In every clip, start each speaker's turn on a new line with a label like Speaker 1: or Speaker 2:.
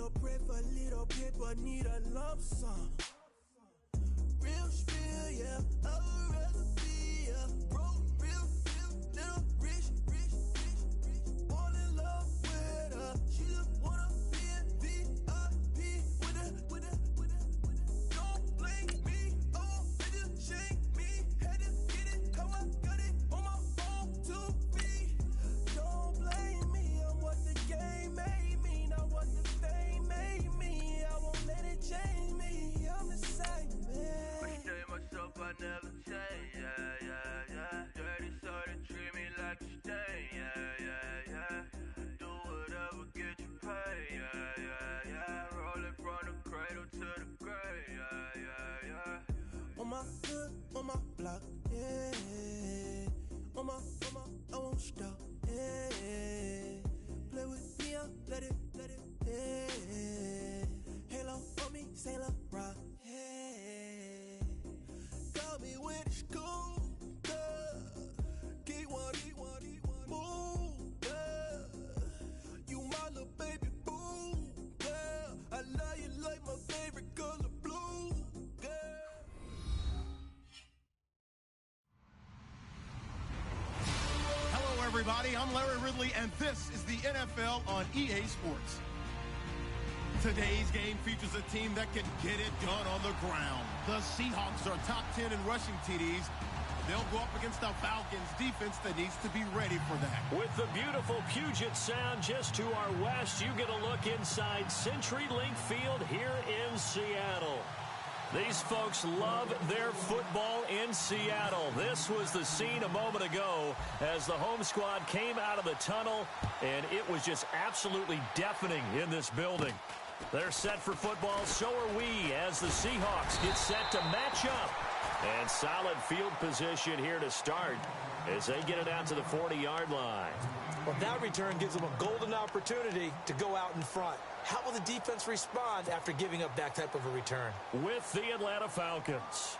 Speaker 1: Little pray for little paper, need a lump sum. Real spill, yeah, I would rather be, yeah. Broke, real, little rich. All in love with her. She just wanna be in VIP with her. Don't blame me, oh, they just shame me. Had to get it, come on, got it on my phone to be. Don't blame me, I'm what the game made me, not what the fame made me. I won't let it change me, I'm the same, man.
Speaker 2: I stay myself, I never change, yeah. Dirty sort of treat me like a stain, yeah. Do whatever, get you paid, yeah. Rolling from the cradle to the grave, yeah.
Speaker 1: On my hood, on my block, yeah. On my, I won't stop, yeah. Play with me, let it, yeah. Halo on me, Sailor Rock, yeah. Got me with school, girl. Keep one, move, girl. You my little baby boo, girl. I love you like my favorite color blue, girl.
Speaker 3: Hello, everybody. I'm Larry Ridley, and this is the NFL on EA Sports. Today's game features a team that can get it done on the ground. The Seahawks are top 10 in rushing TDs. They'll go up against the Falcons defense that needs to be ready for that.
Speaker 4: With the beautiful Puget Sound just to our west, you get a look inside CenturyLink Field here in Seattle. These folks love their football in Seattle. This was the scene a moment ago as the home squad came out of the tunnel, and it was just absolutely deafening in this building. They're set for football, so are we, as the Seahawks get set to match up. And solid field position here to start as they get it out to the 40-yard line.
Speaker 5: Well, that return gives them a golden opportunity to go out in front. How will the defense respond after giving up that type of a return?
Speaker 4: With the Atlanta Falcons.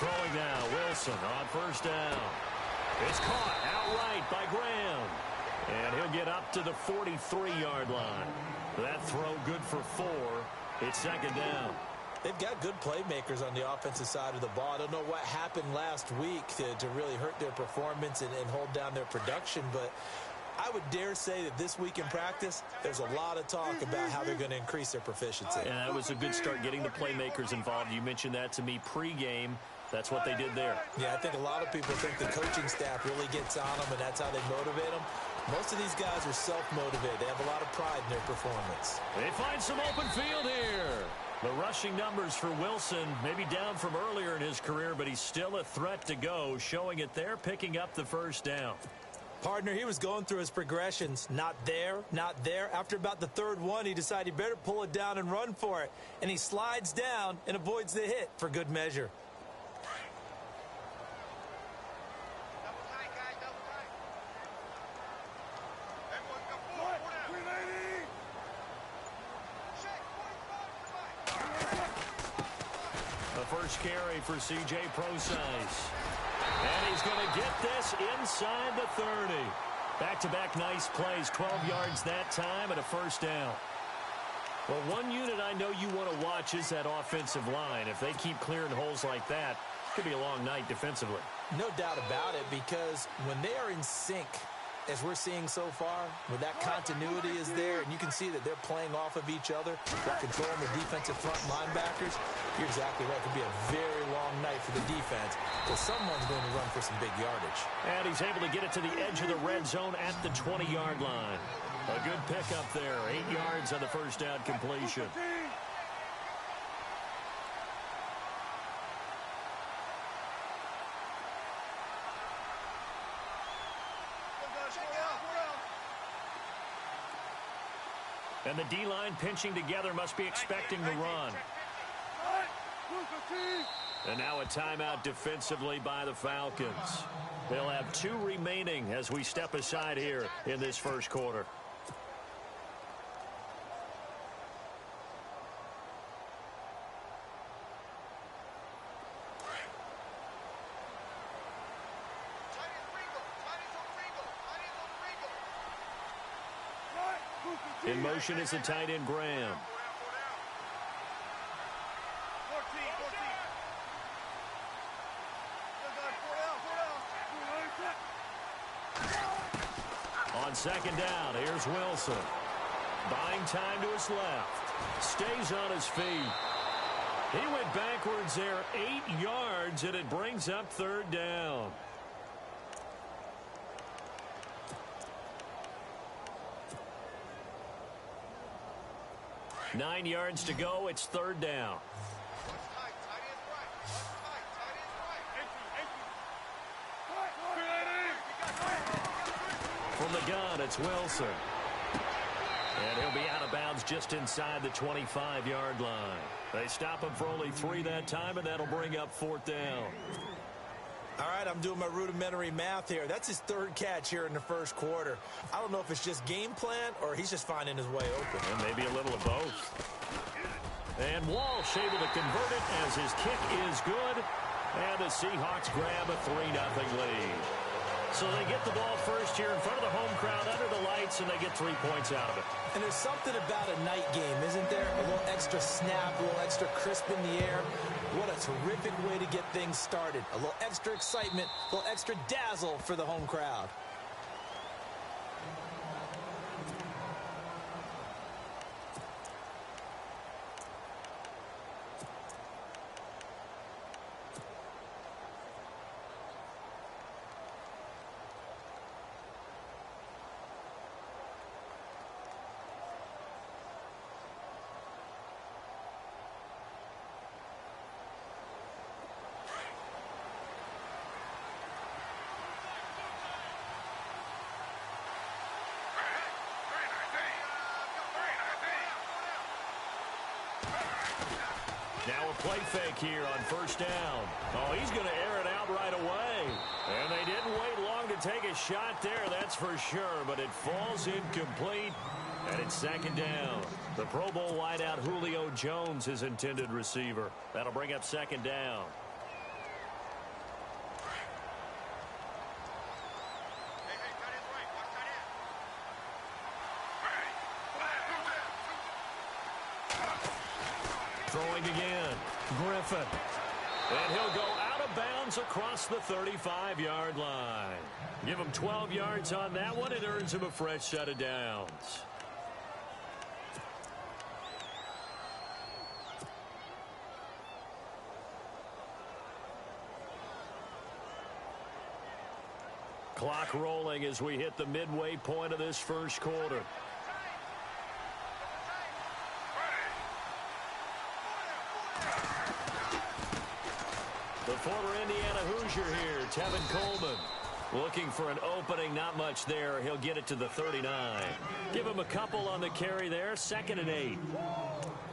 Speaker 4: Throwing now, Wilson on first down. It's caught outright by Graham. And he'll get up to the 43-yard line. That throw good for 4. It's second down.
Speaker 5: They've got good playmakers on the offensive side of the ball. I don't know what happened last week to really hurt their performance and hold down their production, but I would dare say that this week in practice, there's a lot of talk about how they're going to increase their proficiency.
Speaker 4: And that was a good start getting the playmakers involved. You mentioned that to me pregame. That's what they did there.
Speaker 5: Yeah, I think a lot of people think the coaching staff really gets on them, and that's how they motivate them. Most of these guys are self-motivated. They have a lot of pride in their performance.
Speaker 4: They find some open field here. The rushing numbers for Wilson, maybe down from earlier in his career, but he's still a threat to go, showing it there, picking up the first down.
Speaker 5: Partner, he was going through his progressions. Not there, not there. After about the third one, he decided he better pull it down and run for it. And he slides down and avoids the hit for good measure.
Speaker 4: First carry for C.J. Procise. And he's going to get this inside the 30. Back-to-back nice plays, 12 yards that time and a first down. Well, one unit I know you want to watch is that offensive line. If they keep clearing holes like that, it could be a long night defensively.
Speaker 5: No doubt about it, because when they are in sync, as we're seeing so far, where that continuity is there, and you can see that they're playing off of each other while controlling the defensive front linebackers, you're exactly right. It could be a very long night for the defense, because someone's going to run for some big yardage.
Speaker 4: And he's able to get it to the edge of the red zone at the 20-yard line. A good pickup there, 8 yards on the first down completion. And the D-line pinching together, must be expecting the run. And now a timeout defensively by the Falcons. They'll have 2 remaining as we step aside here in this first quarter. In motion is the tight end, Graham. On second down, here's Wilson. Buying time to his left. Stays on his feet. He went backwards there 8 yards, and it brings up third down. Nine yards to go. It's third down. From the gun, it's Wilson. And he'll be out of bounds just inside the 25-yard line. They stop him for only 3 that time, and that'll bring up fourth down.
Speaker 5: All right, I'm doing my rudimentary math here. That's his 3rd catch here in the first quarter. I don't know if it's just game plan or he's just finding his way open.
Speaker 4: And maybe a little of both. And Walsh able to convert it as his kick is good. And the Seahawks grab a 3-0 lead. So they get the ball first here in front of the home crowd under the lights, and they get 3 points out of it.
Speaker 5: And there's something about a night game, isn't there? A little extra snap, a little extra crisp in the air. What a terrific way to get things started. A little extra excitement, a little extra dazzle for the home crowd.
Speaker 4: Now a play fake here on first down. Oh, he's going to air it out right away. And they didn't wait long to take a shot there, that's for sure. But it falls incomplete, and it's second down. The Pro Bowl wideout Julio Jones, his intended receiver. That'll bring up second down. Throwing again, Griffin. And he'll go out of bounds across the 35-yard line. Give him 12 yards on that one. It earns him a fresh set of downs. Clock rolling as we hit the midway point of this first quarter. The former Indiana Hoosier here, Tevin Coleman, looking for an opening. Not much there. He'll get it to the 39. Give him a couple on the carry there. 2nd and 8.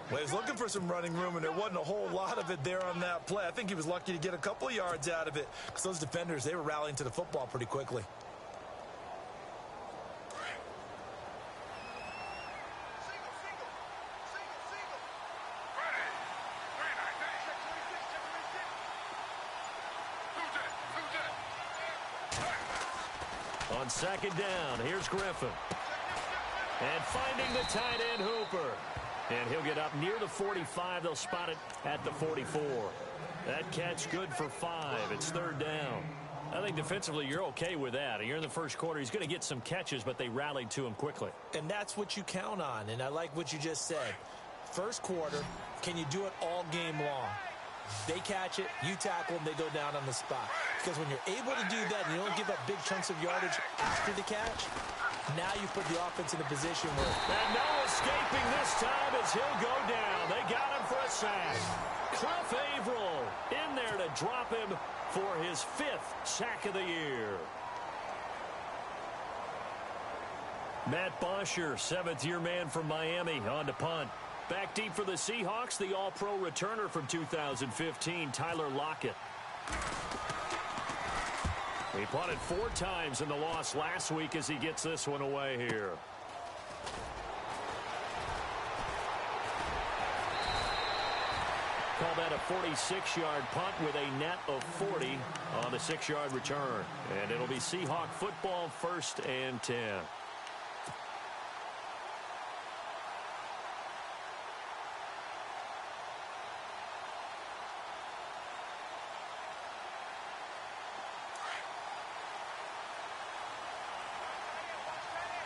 Speaker 5: Well, he's looking for some running room, and there wasn't a whole lot of it there on that play. I think he was lucky to get a couple yards out of it because those defenders, they were rallying to the football pretty quickly.
Speaker 4: On second down, here's Griffin. And finding the tight end Hooper. And he'll get up near the 45. They'll spot it at the 44. That catch good for 5. It's third down. I think defensively you're okay with that. You're in the first quarter. He's going to get some catches, but they rallied to him quickly.
Speaker 5: And that's what you count on. And I like what you just said. First quarter, can you do it all game long? They catch it, you tackle them, they go down on the spot. Because when you're able to do that and you don't give up big chunks of yardage after the catch, now you put the offense in a position where...
Speaker 4: And no escaping this time as he'll go down. They got him for a sack. Cliff Averill in there to drop him for his 5th sack of the year. Matt Bosher, 7th-year man from Miami, on to punt. Back deep for the Seahawks, the All-Pro returner from 2015, Tyler Lockett. He punted 4 times in the loss last week as he gets this one away here. Call that a 46-yard punt with a net of 40 on the 6-yard return. And it'll be Seahawk football, 1st and 10.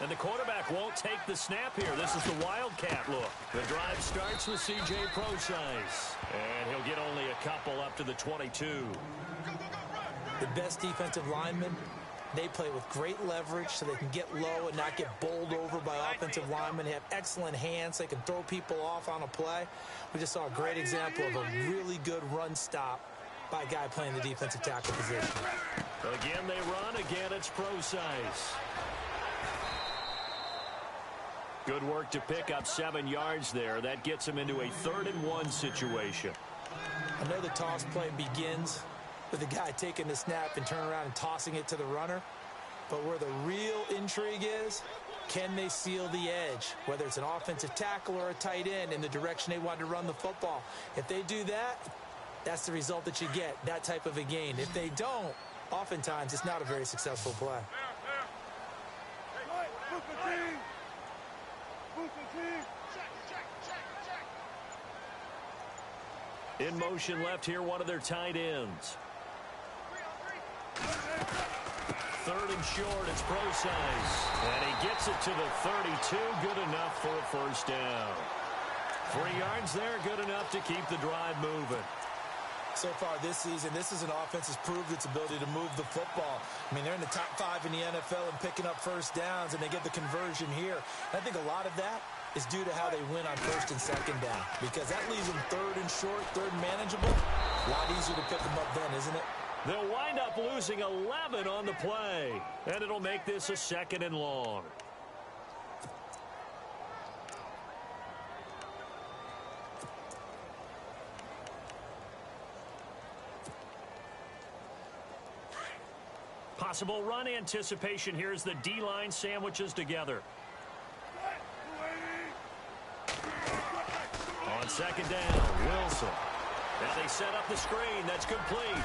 Speaker 4: And the quarterback won't take the snap here. This is the Wildcat look. The drive starts with C.J. Procise. And he'll get only a couple up to the 22.
Speaker 5: The best defensive linemen, they play with great leverage so they can get low and not get bowled over by offensive linemen. They have excellent hands. They can throw people off on a play. We just saw a great example of a really good run stop by a guy playing the defensive tackle position.
Speaker 4: Again, they run. Again, it's Procise. Good work to pick up 7 yards there. That gets him into a 3rd and 1 situation.
Speaker 5: I know the toss play begins with the guy taking the snap and turning around and tossing it to the runner. But where the real intrigue is, can they seal the edge? Whether it's an offensive tackle or a tight end in the direction they want to run the football. If they do that, that's the result that you get, that type of a gain. If they don't, oftentimes it's not a very successful play.
Speaker 4: In motion left here, one of their tight ends. 3rd and short, it's Procise. And he gets it to the 32, good enough for a 1st down. 3 yards there, good enough to keep the drive moving.
Speaker 5: So far this season, this is an offense that's proved its ability to move the football. I mean, they're in the top 5 in the NFL and picking up 1st downs, and they get the conversion here. And I think a lot of that is due to how they win on 1st and 2nd down, because that leaves them 3rd and short, 3rd and manageable. A lot easier to pick them up then, isn't it?
Speaker 4: They'll wind up losing 11 on the play, and it'll make this a 2nd and long. Possible run anticipation here as the D-line sandwiches together. On 2nd down, Wilson. Now they set up the screen. That's complete.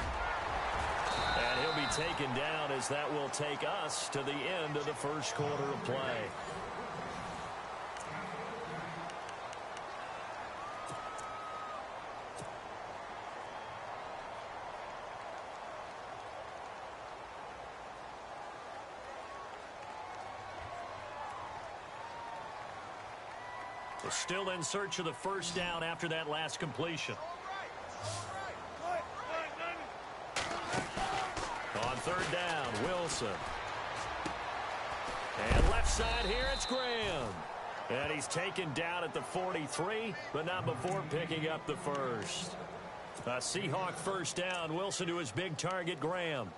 Speaker 4: And he'll be taken down as that will take us to the end of the 1st quarter of play. We're still in search of the 1st down after that last completion. On 3rd down, Wilson. And left side here, it's Graham. And he's taken down at the 43, but not before picking up the 1st. A Seahawk 1st down. Wilson to his big target, Graham.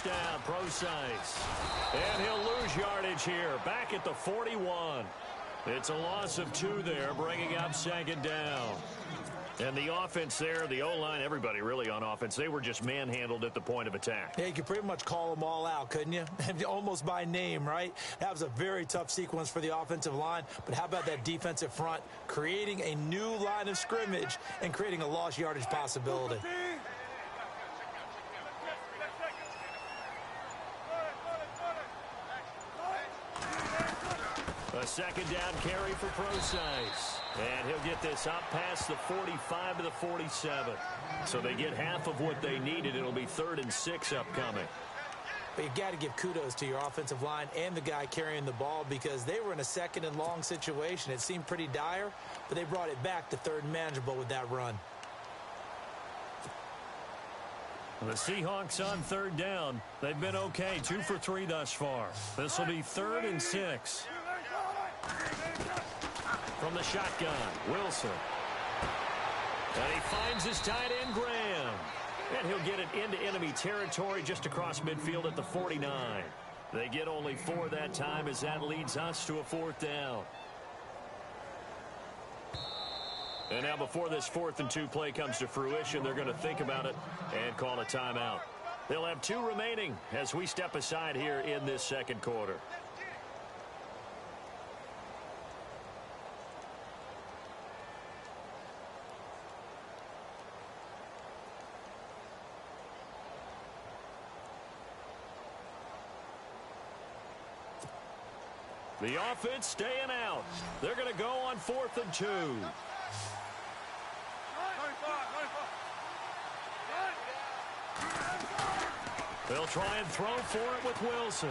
Speaker 4: Down, Procise. And he'll lose yardage here. Back at the 41. It's a loss of 2 there, bringing up 2nd down. And the offense there, the O-line, everybody really on offense, they were just manhandled at the point of attack.
Speaker 5: Yeah, you could pretty much call them all out, couldn't you? Almost by name, right? That was a very tough sequence for the offensive line. But how about that defensive front creating a new line of scrimmage and creating a lost yardage possibility?
Speaker 4: A 2nd down carry for Procise. And he'll get this up past the 45 to the 47. So they get half of what they needed. It'll be 3rd and 6 upcoming.
Speaker 5: But you got to give kudos to your offensive line and the guy carrying the ball, because they were in a 2nd and long situation. It seemed pretty dire, but they brought it back to 3rd and manageable with that run.
Speaker 4: The Seahawks on third down. They've been okay, 2 for 3 thus far. This will be 3rd and 6. From the shotgun, Wilson. And he finds his tight end, Graham. And he'll get it into enemy territory just across midfield at the 49. They get only 4 that time as that leads us to a 4th down. And now before this 4th and 2 play comes to fruition, they're going to think about it and call a timeout. They'll have 2 remaining as we step aside here in this second quarter. The offense staying out. They're going to go on 4th and 2. They'll try and throw for it with Wilson.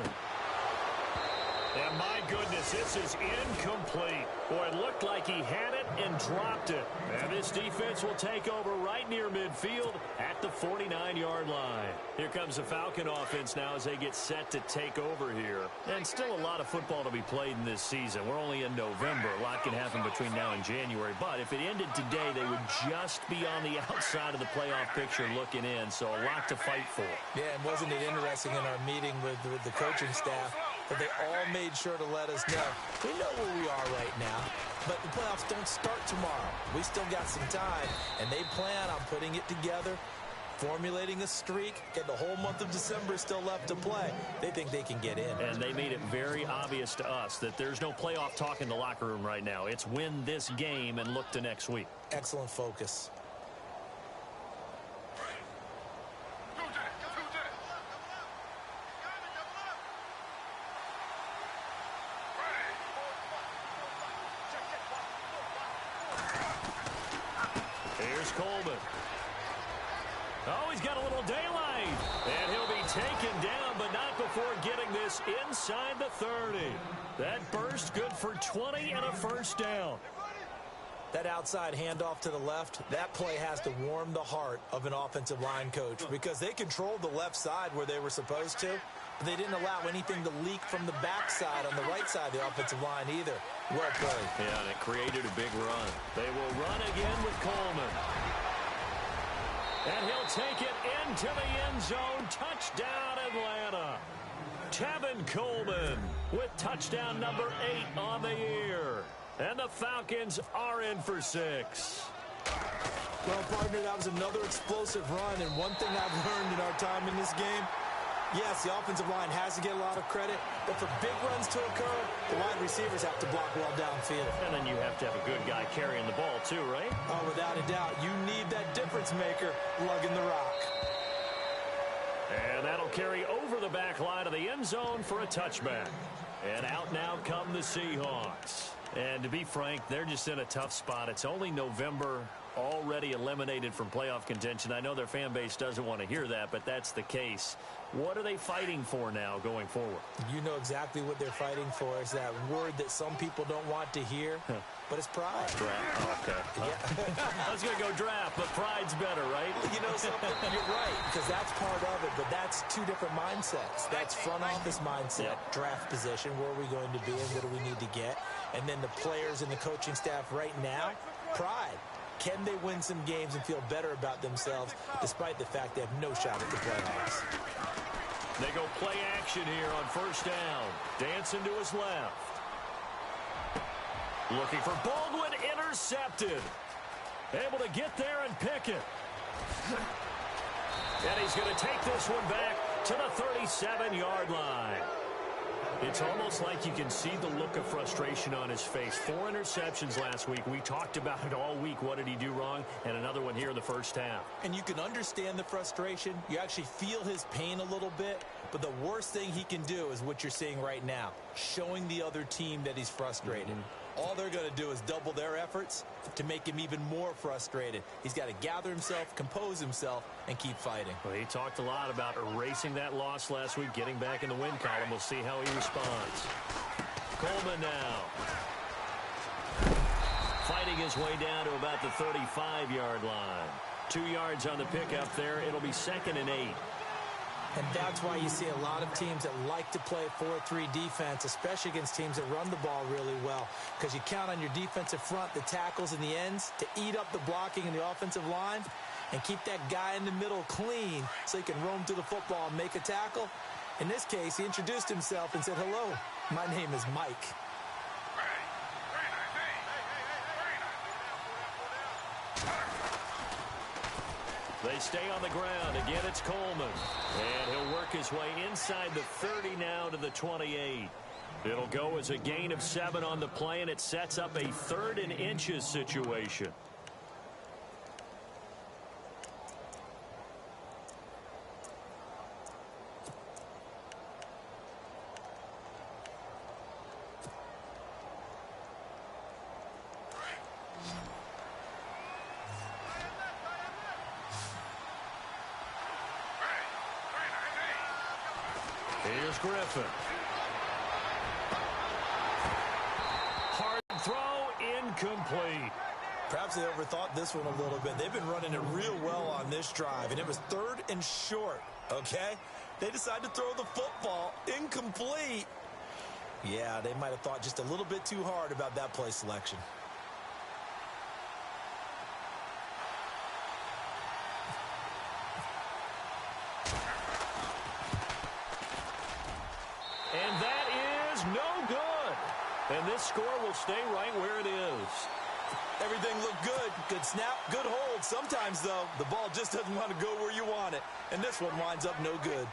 Speaker 4: And my goodness, this is incomplete. Boy, it looked like he had it and dropped it. And this defense will take over right near midfield at the 49-yard line. Here comes the Falcon offense now as they get set to take over here. And still a lot of football to be played in this season. We're only in November. A lot can happen between now and January. But if it ended today, they would just be on the outside of the playoff picture looking in. So a lot to fight for.
Speaker 5: Yeah, and wasn't it interesting in our meeting with the coaching staff that they all made sure to let us know we know where we are right now, but the playoffs don't start tomorrow. We still got some time, and they plan on putting it together, formulating a streak, and the whole month of December is still left to play. They think they can get in.
Speaker 4: And they made it very obvious to us that there's no playoff talk in the locker room right now. It's win this game and look to next week.
Speaker 5: Excellent focus.
Speaker 4: Here's Coleman. Oh, he's got a little daylight. And he'll be taken down, but not before getting this inside the 30. That burst good for 20 and a first down.
Speaker 5: That outside handoff to the left, that play has to warm the heart of an offensive line coach because they controlled the left side where they were supposed to, but they didn't allow anything to leak from the backside on the right side of the offensive line either. Well played.
Speaker 4: Yeah, and it created a big run. They will run again with Coleman. And he'll take it into the end zone. Touchdown, Atlanta. Tevin Coleman with touchdown number 8 on the year. And the Falcons are in for 6.
Speaker 5: Well, partner, that was another explosive run, and one thing I've learned in our time in this game, yes, the offensive line has to get a lot of credit, but for big runs to occur, the wide receivers have to block well downfield.
Speaker 4: And then you have to have a good guy carrying the ball too, right?
Speaker 5: Oh, without a doubt, you need that difference maker lugging the rock.
Speaker 4: And that'll carry over the back line of the end zone for a touchback. And out now come the Seahawks. And to be frank, they're just in a tough spot. It's only November, already eliminated from playoff contention. I know their fan base doesn't want to hear that, but that's the case. What are they fighting for now going forward?
Speaker 5: You know exactly what they're fighting for. Is that word that some people don't want to hear, but it's pride.
Speaker 4: Draft. Oh, okay. Yeah. I was going to go draft, but pride's better, right?
Speaker 5: You know something? You're right, because that's part of it, but that's two different mindsets. That's front office mindset, draft position, where are we going to be and what do we need to get? And then the players and the coaching staff right now, pride. Can they win some games and feel better about themselves despite the fact they have no shot at the playoffs?
Speaker 4: They go play action here on first down. Dancing to his left. Looking for Baldwin, intercepted. Able to get there and pick it. And he's going to take this one back to the 37-yard line. It's almost like you can see the look of frustration on his face. 4 interceptions last week. We talked about it all week. What did he do wrong? And another one here in the first half.
Speaker 5: And you can understand the frustration. You actually feel his pain a little bit. But the worst thing he can do is what you're seeing right now, showing the other team that he's frustrated. All they're going to do is double their efforts to make him even more frustrated. He's got to gather himself, compose himself, and keep fighting.
Speaker 4: Well, he talked a lot about erasing that loss last week, getting back in the win column. We'll see how he responds. Coleman now. Fighting his way down to about the 35-yard line. 2 yards on the pickup there. It'll be 2nd and 8.
Speaker 5: And that's why you see a lot of teams that like to play 4-3 defense, especially against teams that run the ball really well, because you count on your defensive front, the tackles and the ends, to eat up the blocking in the offensive line and keep that guy in the middle clean so he can roam to the football and make a tackle. In this case, he introduced himself and said, "Hello, my name is Mike."
Speaker 4: They stay on the ground. Again, it's Coleman. And he'll work his way inside the 30 now to the 28. It'll go as a gain of 7 on the play, and it sets up a 3rd and inches situation. Here's Griffin. Hard throw, incomplete.
Speaker 5: Perhaps they overthought this one a little bit. They've been running it real well on this drive, and it was 3rd and short, okay? They decided to throw the football incomplete. Yeah, they might have thought just a little bit too hard about that play selection.
Speaker 4: And that is no good. And this score will stay right where it is.
Speaker 5: Everything looked good. Good snap, good hold. Sometimes, though, the ball just doesn't want to go where you want it. And this one winds up no good.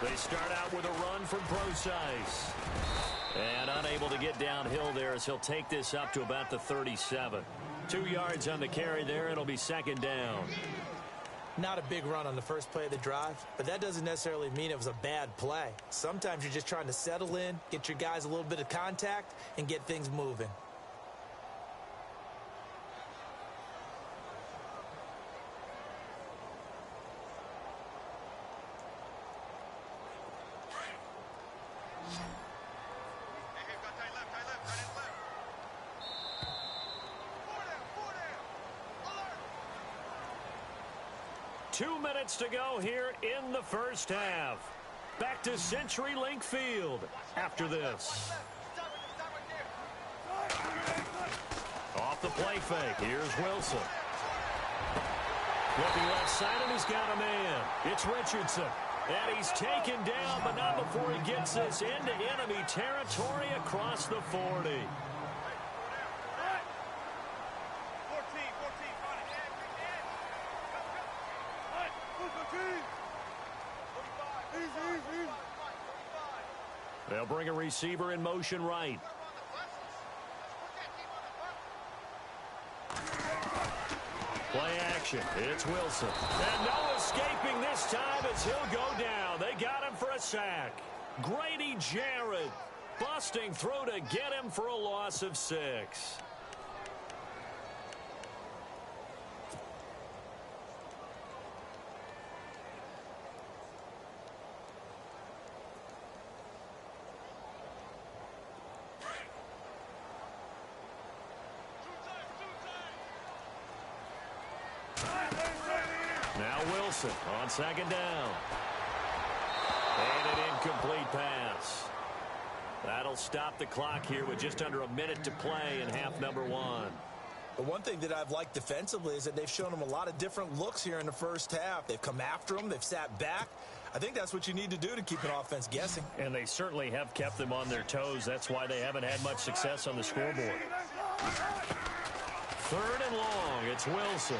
Speaker 4: They start out with a run from Procise. And unable to get downhill there as he'll take this up to about the 37. 2 yards on the carry there. It'll be 2nd down.
Speaker 5: Not a big run on the first play of the drive, but that doesn't necessarily mean it was a bad play. Sometimes you're just trying to settle in, get your guys a little bit of contact, and get things moving.
Speaker 4: Two minutes to go here in the first half. Back to CenturyLink Field after this. Off the play fake. Here's Wilson. Looking left side, and he's got a man. It's Richardson. And he's taken down, but not before he gets this into enemy territory across the 40. They'll bring a receiver in motion right. Play action. It's Wilson. And no escaping this time as he'll go down. They got him for a sack. Grady Jarrett busting through to get him for a loss of 6. Now Wilson on 2nd down. And an incomplete pass. That'll stop the clock here with just under a minute to play in half number 1.
Speaker 5: The one thing that I've liked defensively is that they've shown them a lot of different looks here in the first half. They've come after them. They've sat back. I think that's what you need to do to keep an offense guessing.
Speaker 4: And they certainly have kept them on their toes. That's why they haven't had much success on the scoreboard. 3rd and long. It's Wilson.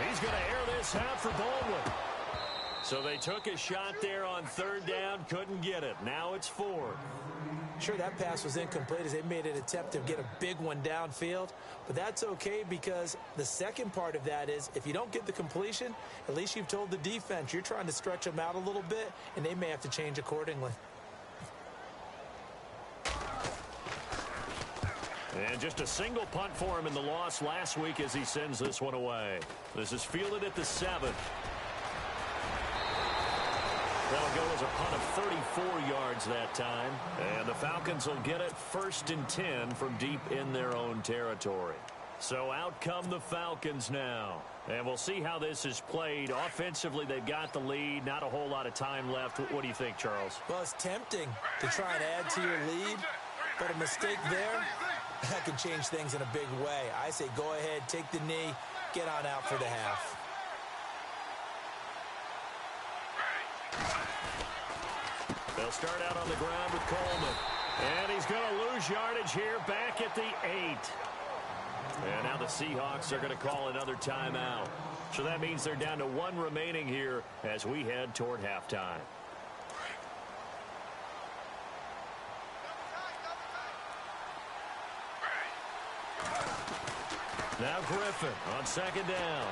Speaker 4: He's going to air this out for Baldwin. So they took a shot there on 3rd down, couldn't get it. Now it's 4th.
Speaker 5: Sure, that pass was incomplete as they made an attempt to get a big one downfield. But that's okay because the second part of that is if you don't get the completion, at least you've told the defense you're trying to stretch them out a little bit, and they may have to change accordingly.
Speaker 4: And just a single punt for him in the loss last week as he sends this one away. This is fielded at the 7. That'll go as a punt of 34 yards that time. And the Falcons will get it 1st and 10 from deep in their own territory. So out come the Falcons now. And we'll see how this is played. Offensively, they've got the lead. Not a whole lot of time left. What do you think, Charles?
Speaker 5: Well, it's tempting to try and add to your lead, but a mistake there, that can change things in a big way. I say go ahead, take the knee, get on out for the half.
Speaker 4: They'll start out on the ground with Coleman. And he's going to lose yardage here back at the 8. And now the Seahawks are going to call another timeout. So that means they're down to 1 remaining here as we head toward halftime. Now Griffin on 2nd down.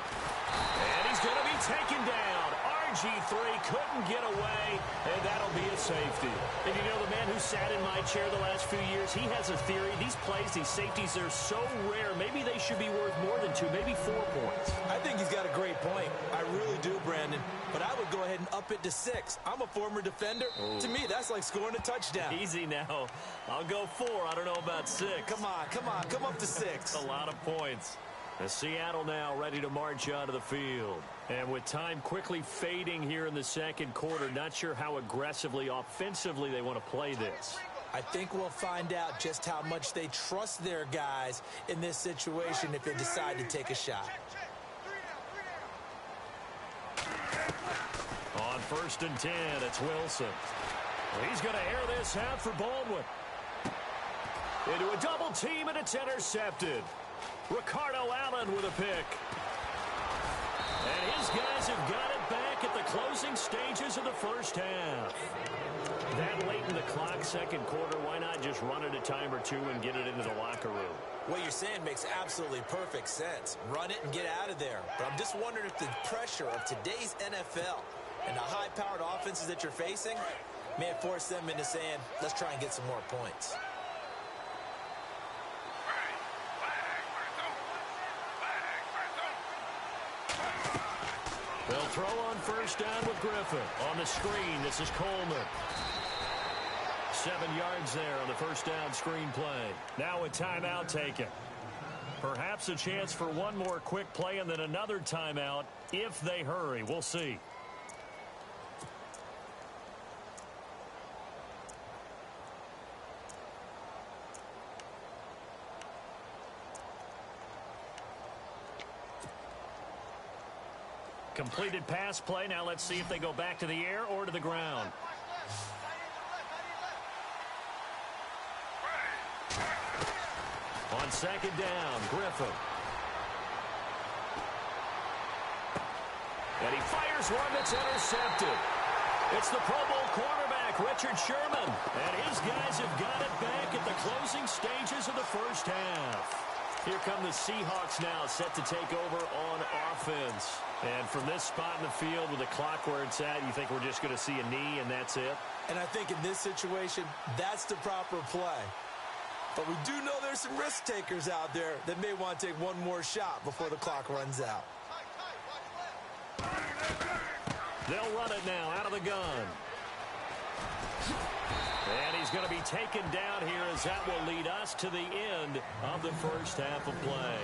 Speaker 4: And he's going to be taken down. RG3 couldn't get away, and that'll be a safety. And you know, the man who sat in my chair the last few years, he has a theory. These plays, these safeties, they're so rare. Maybe they should be worth more than 2, maybe 4 points.
Speaker 5: I think he's got a great point. I really do, Brandon. But I would go ahead and up it to 6. I'm a former defender. Ooh. To me, that's like scoring a touchdown.
Speaker 4: Easy now. I'll go 4. I don't know about 6.
Speaker 5: Come on. Come up to 6.
Speaker 4: A lot of points. The Seattle now ready to march onto the field. And with time quickly fading here in the second quarter, not sure how aggressively, offensively they want to play this.
Speaker 5: I think we'll find out just how much they trust their guys in this situation if they decide to take a shot.
Speaker 4: On 1st and 10, it's Wilson. He's going to air this out for Baldwin. Into a double team, and it's intercepted. Ricardo Allen with a pick. And his guys have got it back at the closing stages of the first half. That late in the clock, second quarter, why not just run it a time or 2 and get it into the locker room?
Speaker 5: What you're saying makes absolutely perfect sense. Run it and get out of there. But I'm just wondering if the pressure of today's NFL and the high-powered offenses that you're facing may have forced them into saying, let's try and get some more points.
Speaker 4: They'll throw on 1st down with Griffin. On the screen, this is Coleman. 7 yards there on the 1st down screen play. Now a timeout taken. Perhaps a chance for one more quick play and then another timeout if they hurry. We'll see. Completed pass play. Now let's see if they go back to the air or to the ground. On 2nd down, Griffin. And he fires one that's intercepted. It's the Pro Bowl quarterback, Richard Sherman. And his guys have got it back at the closing stages of the first half. Here come the Seahawks now, set to take over on offense. And from this spot in the field with the clock where it's at, you think we're just going to see a knee and that's it?
Speaker 5: And I think in this situation, that's the proper play. But we do know there's some risk takers out there that may want to take one more shot before the clock runs out.
Speaker 4: They'll run it now out of the gun. And he's going to be taken down here as that will lead us to the end of the first half of play.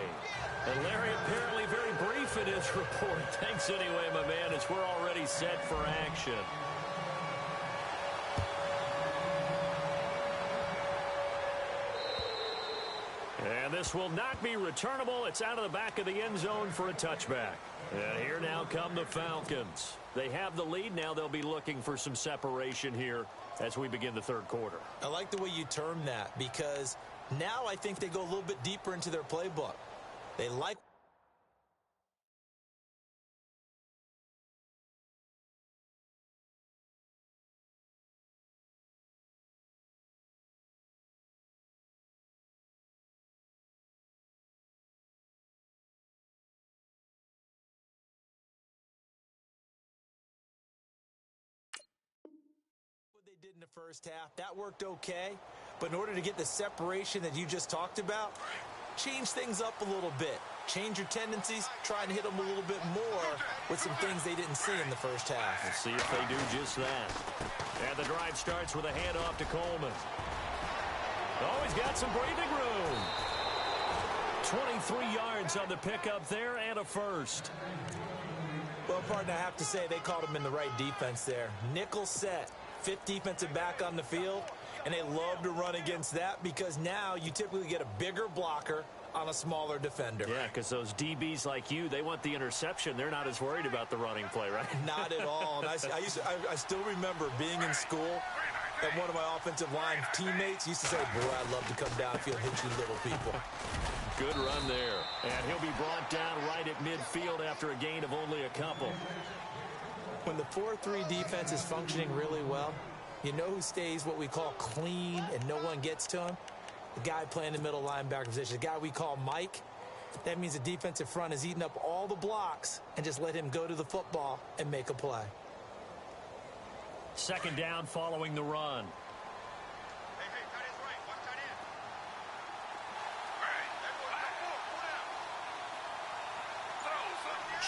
Speaker 4: And Larry apparently very brief in his report. Thanks anyway, my man, as we're already set for action. And this will not be returnable. It's out of the back of the end zone for a touchback. And here now come the Falcons. They have the lead. Now they'll be looking for some separation here as we begin the third quarter.
Speaker 5: I like the way you term that because now I think they go a little bit deeper into their playbook. They like did in the first half. That worked okay, but in order to get the separation that you just talked about, change things up a little bit. change your tendencies, try and hit them a little bit more with some things they didn't see in the first half.
Speaker 4: Let's see if they do just that. And the drive starts with a handoff to Coleman. Oh, he's got some breathing room. 23 yards on the pickup there and a first.
Speaker 5: Well, partner, I have to say they called him in the right defense there. Nickel set, fifth defensive back on the field, and they love to run against that because now you typically get a bigger blocker on a smaller defender.
Speaker 4: Yeah, because those DBs like you, they want the interception. They're not as worried about the running play, right?
Speaker 5: Not at all. And I still remember being in school, and one of my offensive line teammates used to say, boy, I'd love to come downfield and hit you little people.
Speaker 4: Good run there. And he'll be brought down right at midfield after a gain of only a couple.
Speaker 5: When the 4-3 defense is functioning really well, you know who stays what we call clean and no one gets to him? The guy playing the middle linebacker position, the guy we call Mike. That means the defensive front is eating up all the blocks and just let him go to the football and make a play.
Speaker 4: Second down following the run.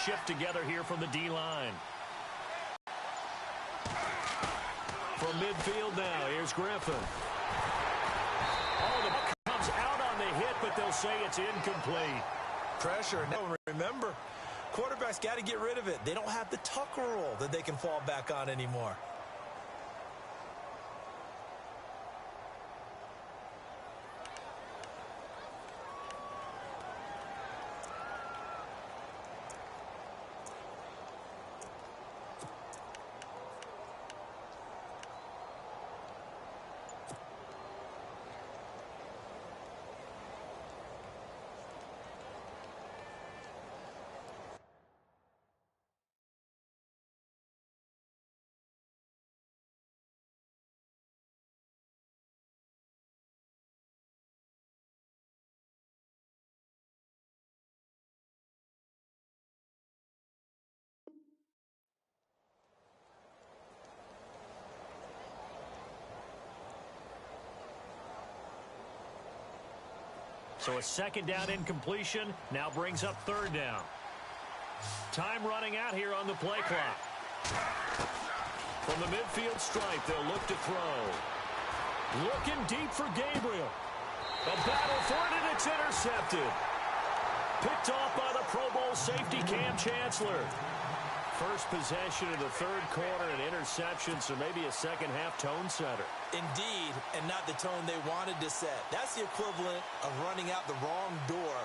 Speaker 4: Shift together here from the D-line. From midfield now, here's Griffin. Oh, the ball comes out on the hit, but they'll say it's incomplete.
Speaker 5: Pressure. Now remember, quarterbacks got to get rid of it. They don't have the Tucker rule that they can fall back on anymore.
Speaker 4: So a second down incompletion now brings up third down. Time running out here on the play clock. From the midfield stripe, they'll look to throw. Looking deep for Gabriel. A battle for it, and it's intercepted. Picked off by the Pro Bowl safety Cam Chancellor. First possession of the third quarter, an interception, so maybe a second-half tone setter.
Speaker 5: Indeed, and not the tone they wanted to set. That's the equivalent of running out the wrong door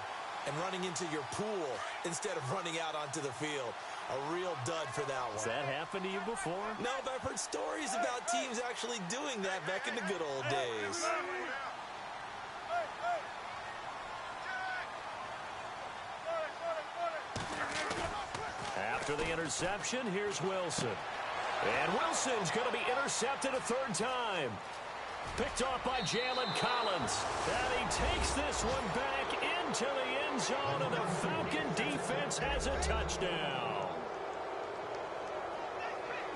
Speaker 5: and running into your pool instead of running out onto the field. A real dud for that one.
Speaker 4: Has that happened to you before?
Speaker 5: No, but I've heard stories about teams actually doing that back in the good old days.
Speaker 4: After the interception, here's Wilson. And Wilson's going to be intercepted a third time. Picked off by Jalen Collins. And he takes this one back into the end zone, and the Falcon defense has a touchdown.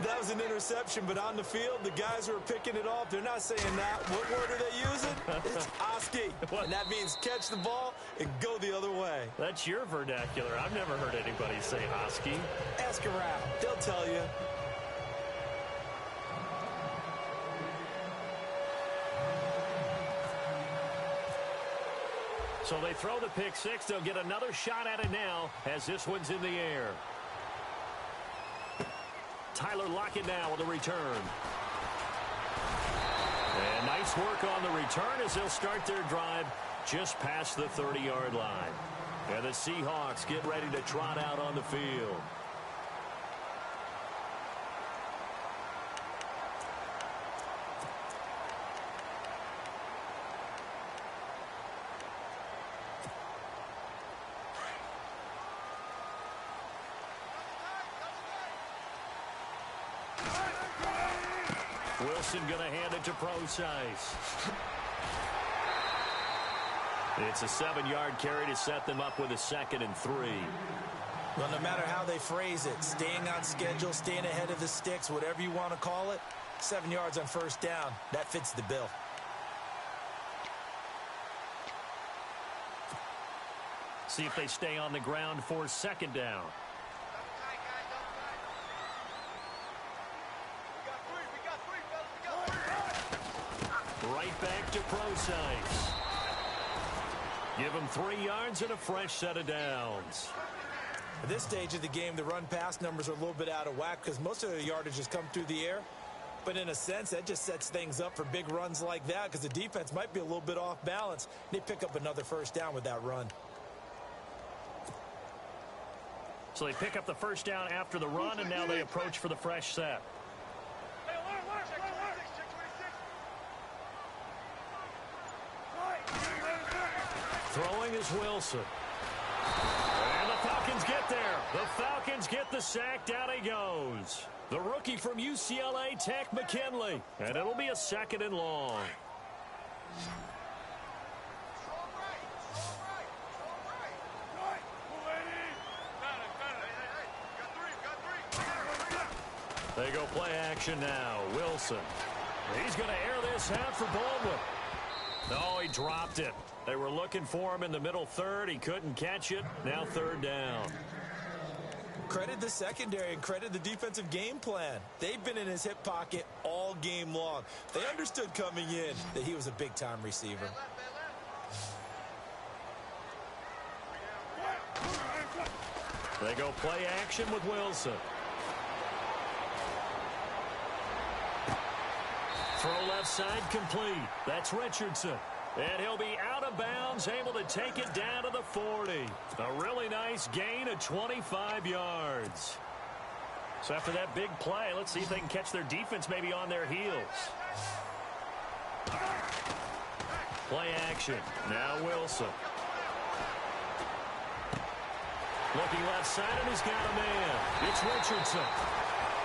Speaker 5: That was an interception, but on the field, the guys who are picking it off, they're not saying that. What word are they using? It's Oski. And that means catch the ball and go the other way.
Speaker 4: That's your vernacular. I've never heard anybody say Oski.
Speaker 5: Ask around. They'll tell you.
Speaker 4: So they throw the pick six. They'll get another shot at it now as this one's in the air. Tyler Lockett now with a return. And nice work on the return as they'll start their drive just past the 30-yard line. And the Seahawks get ready to trot out on the field. Wilson going to hand it to Procise. It's a 7-yard carry to set them up with a 2nd and 3.
Speaker 5: Well, no matter how they phrase it, staying on schedule, staying ahead of the sticks, whatever you want to call it, 7 yards on first down, that fits the bill.
Speaker 4: See if they stay on the ground for second down. Right back to Procise. Give him 3 yards and a fresh set of downs.
Speaker 5: At this stage of the game, the run-pass numbers are a little bit out of whack because most of the yardage has come through the air. But in a sense, that just sets things up for big runs like that because the defense might be a little bit off balance. They pick up another first down with that run.
Speaker 4: So they pick up the first down after the run, and now they approach for the fresh set. Throwing is Wilson. And the Falcons get there. The Falcons get the sack. Down he goes. The rookie from UCLA, Tech McKinley. And it'll be a second and long. They go play action now. Wilson. He's going to air this out for Baldwin. No, he dropped it. They were looking for him in the middle third. He couldn't catch it. Now third down.
Speaker 5: Credit the secondary and credit the defensive game plan. They've been in his hip pocket all game long. They understood coming in that he was a big-time receiver.
Speaker 4: They go play action with Wilson. Throw left side complete. That's Richardson. And he'll be out of bounds, able to take it down to the 40. A really nice gain of 25 yards. So after that big play, let's see if they can catch their defense maybe on their heels. Play action. Now Wilson. Looking left side, and he's got a man. It's Richardson.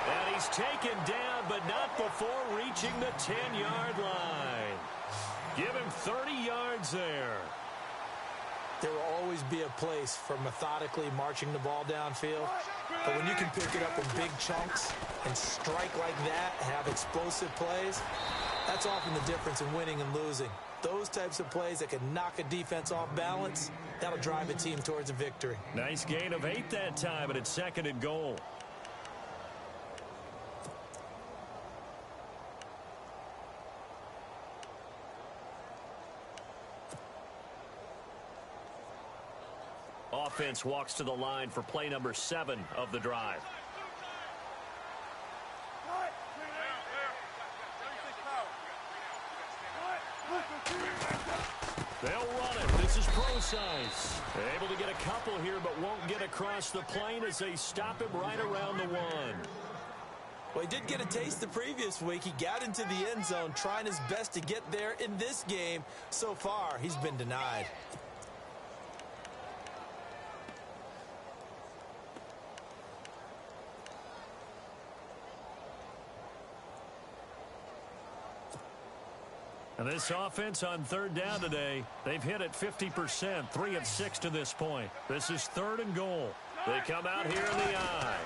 Speaker 4: And he's taken down, but not before reaching the 10-yard line. Give him 30 yards there.
Speaker 5: There will always be a place for methodically marching the ball downfield. But when you can pick it up in big chunks and strike like that, have explosive plays, that's often the difference in winning and losing. Those types of plays that can knock a defense off balance, that'll drive a team towards a victory.
Speaker 4: Nice gain of 8 that time, and it's second and goal. Offense walks to the line for play number 7 of the drive. They'll run it. This is Procise. Able to get a couple here, but won't get across the plane as they stop him right around the 1.
Speaker 5: Well, he did get a taste the previous week. He got into the end zone trying his best to get there in this game. So far, he's been denied.
Speaker 4: And this offense on third down today, they've hit it 50%, 3 of 6 to this point. This is third and goal. They come out here in the eye.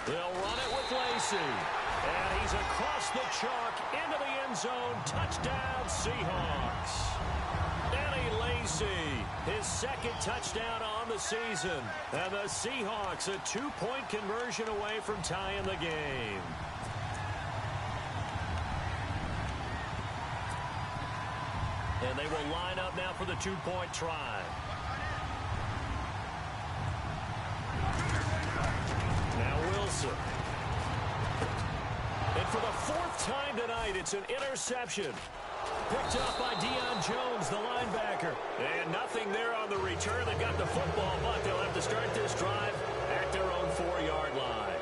Speaker 4: They'll run it with Lacey. And he's across the chalk into the end zone. Touchdown, Seahawks. Danny Lacey, his second touchdown on the season. And the Seahawks a 2-point conversion away from tying the game. And they will line up now for the 2-point try. Now Wilson. And for the 4th time tonight, it's an interception. Picked up by Deion Jones, the linebacker. And nothing there on the return. They've got the football, but they'll have to start this drive at their own 4-yard line.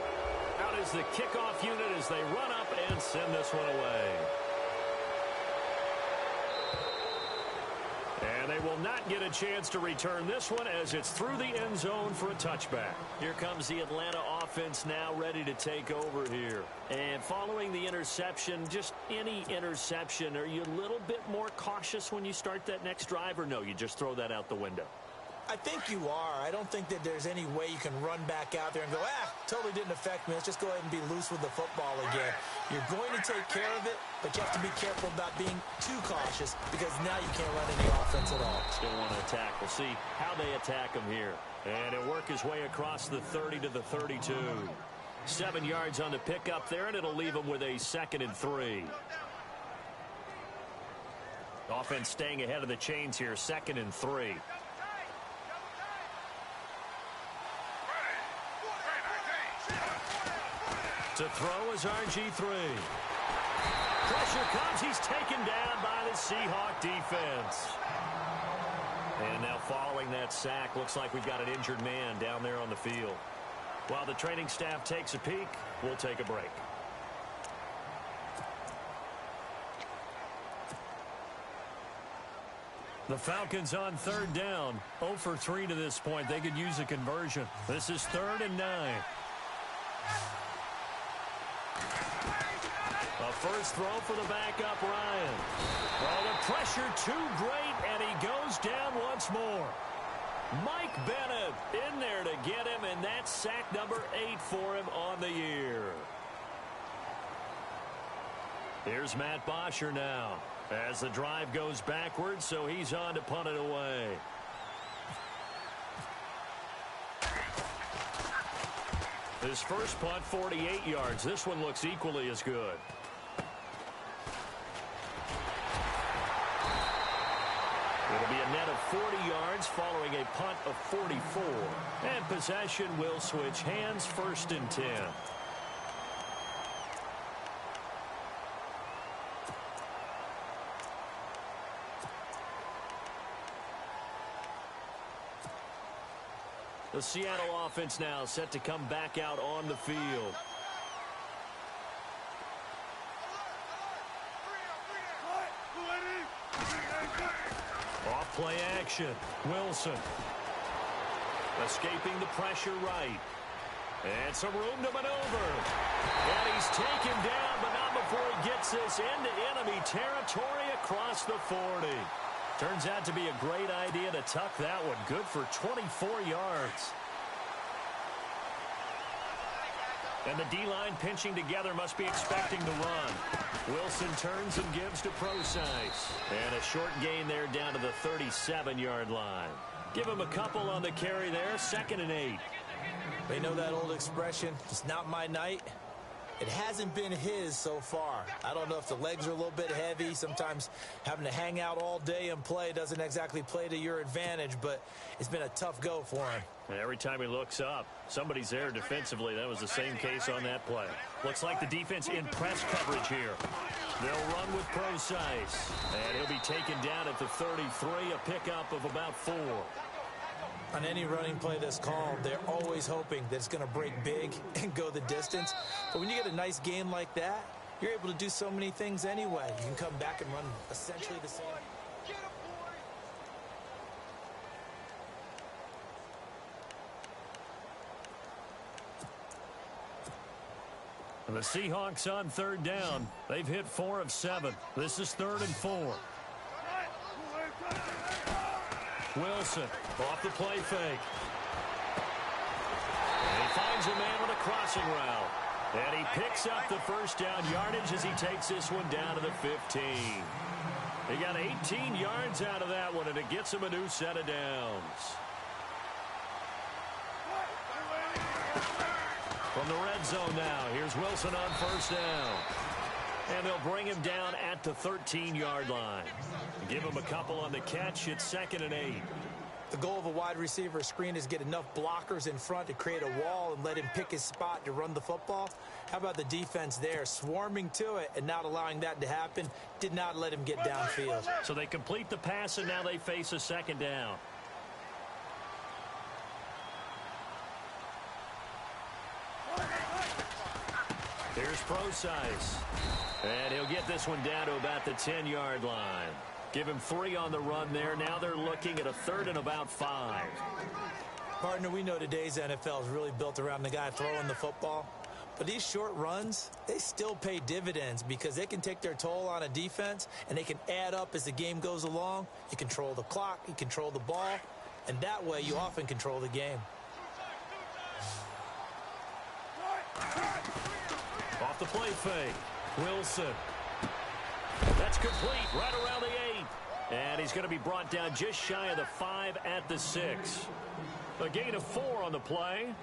Speaker 4: Out is the kickoff unit as they run up and send this one away. And they will not get a chance to return this one as it's through the end zone for a touchback. Here comes the Atlanta offense now ready to take over here. And following the interception, just any interception, are you a little bit more cautious when you start that next drive, or no, you just throw that out the window?
Speaker 5: I think you are. I don't think that there's any way you can run back out there and go, totally didn't affect me. Let's just go ahead and be loose with the football again. You're going to take care of it, but you have to be careful about being too cautious because now you can't run any offense at all.
Speaker 4: Still want to attack. We'll see how they attack him here. And he'll work his way across the 30 to the 32. 7 yards on the pickup there, and it'll leave him with a 2nd and 3. Offense staying ahead of the chains here, 2nd and 3. To throw is RG3. Pressure comes. He's taken down by the Seahawk defense. And now following that sack, looks like we've got an injured man down there on the field. While the training staff takes a peek, we'll take a break. The Falcons on 3rd down. 0 for 3 to this point. They could use a conversion. This is 3rd and 9. A first throw for the backup, Ryan. Well, the pressure too great, and he goes down once more. Mike Bennett in there to get him, and that's sack number 8 for him on the year. Here's Matt Bosher now as the drive goes backwards, so he's on to punt it away. His first punt, 48 yards. This one looks equally as good. It'll be a net of 40 yards following a punt of 44. And possession will switch hands, 1st and 10. The Seattle offense now set to come back out on the field. Off play action. Wilson. Escaping the pressure right. And some room to maneuver. And he's taken down, but not before he gets this into enemy territory across the 40. Turns out to be a great idea to tuck that one. Good for 24 yards. And the D-line pinching together must be expecting the run. Wilson turns and gives to Procise. And a short gain there down to the 37-yard line. Give him a couple on the carry there. 2nd and 8.
Speaker 5: They know that old expression, it's not my night. It hasn't been his so far. I don't know if the legs are a little bit heavy. Sometimes having to hang out all day and play doesn't exactly play to your advantage, but it's been a tough go for him.
Speaker 4: And every time he looks up, somebody's there defensively. That was the same case on that play. Looks like the defense in press coverage here. They'll run with Procise, and he'll be taken down at the 33, a pickup of about 4.
Speaker 5: On any running play that's called, they're always hoping that it's going to break big and go the distance. But when you get a nice gain like that, you're able to do so many things anyway. You can come back and run essentially the same.
Speaker 4: And the Seahawks on 3rd down. They've hit 4 of 7. This is 3rd and 4. Wilson off the play fake. And he finds a man with a crossing route. And he picks up the first down yardage as he takes this one down to the 15. He got 18 yards out of that one, and it gets him a new set of downs. From the red zone now, here's Wilson on 1st down. And they'll bring him down at the 13-yard line. Give him a couple on the catch. It's 2nd and 8.
Speaker 5: The goal of a wide receiver screen is get enough blockers in front to create a wall and let him pick his spot to run the football. How about the defense there, swarming to it and not allowing that to happen? Did not let him get downfield.
Speaker 4: So they complete the pass, and now they face a 2nd down. Here's Procise. And he'll get this one down to about the 10-yard line. Give him 3 on the run there. Now they're looking at a 3rd and about 5.
Speaker 5: Partner, we know today's NFL is really built around the guy throwing the football. But these short runs, they still pay dividends because they can take their toll on a defense, and they can add up as the game goes along. You control the clock, you control the ball, and that way you often control the game.
Speaker 4: Off the play fake. Wilson. That's complete right around the 8. And he's going to be brought down just shy of the 5 at the 6. A gain of 4 on the play.